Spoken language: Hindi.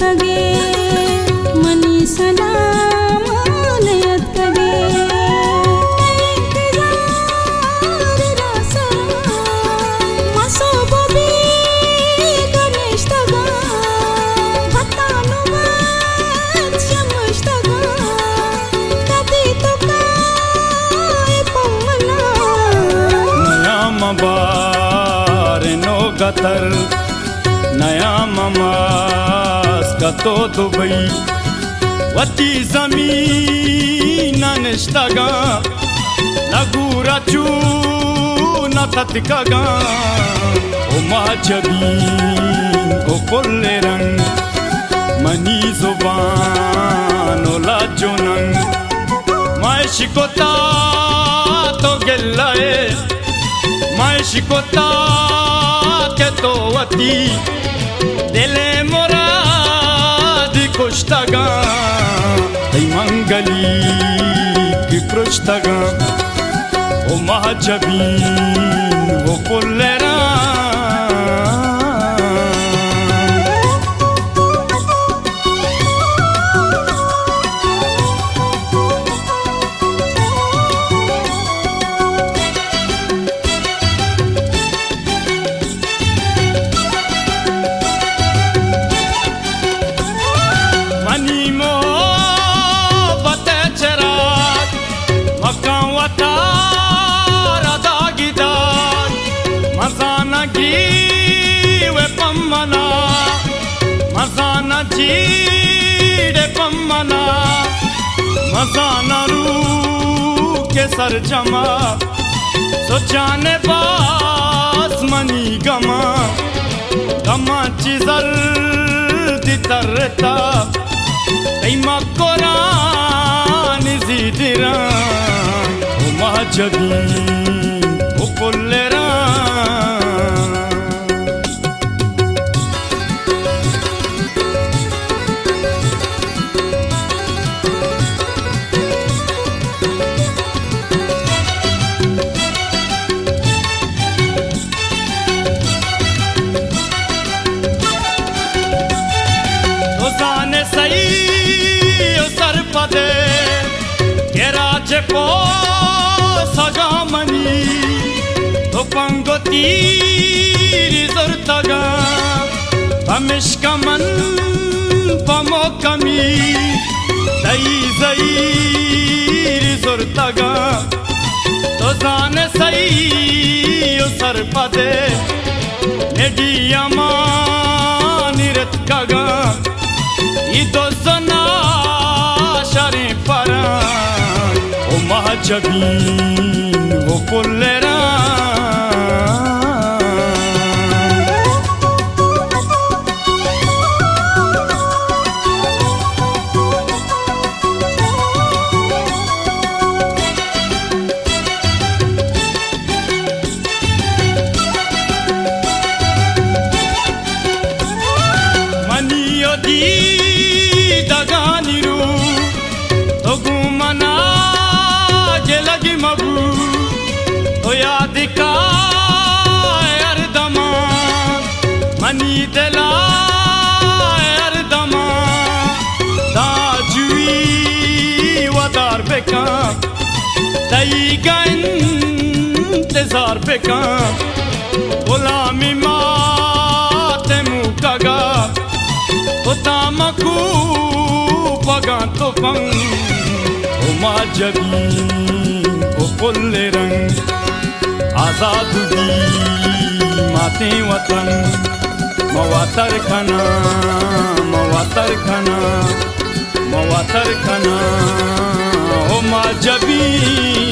कगे मनी सलाम लयत कगे इंतजार रासा मसो बबी गणेश तगा बतानु बात शमश तगा कदी तो काय पमना नया मबार नो गतर नया ममास का तो दुबई वती जमीन निष्ठगा लगूरा चू न तत्कगा ओ माजबीन ओ कुल्ले रंग मनी जुबान ओ लाजोनंग मैं शिकोता तो गिल्लाए मैं शिकोता के तो वती दिले मुराद कुश्तगा तई मंगली की पृष्ठगा ओ महाजबीन ओ पुल्लेरा मजाना जीड़े पम्मना मजाना रू के सर जमा सोचाने बास मनी गमा गमा चिजल दी तरता कई मकोरान जीदिरा ओ महाजबीन ओ पुल्लेरा को सगा मनी तो पंगो तीरी जोरतगा पमिश्का मन पमो कमी दई जईरी जोरतगा तो जाने सही ओ सर पदे नेडियामा निरत कगा इदो सना शरी परा महाजबीन ओ पुल्लेरा मनियो दी दगानिरू तो गुमना लगी मबू तो याद का अर्दमा मनी दिला अर्दमा दाजुई वदार बेका तई का इंतजार बेका गुलामी माते मुकागा उतामकू पगा तो पंग ओ माजबीन ओ पुल्ले रंग आजाद दी माते वतन मवातर खाना मवातर खाना मवातर खाना ओ माजबीन।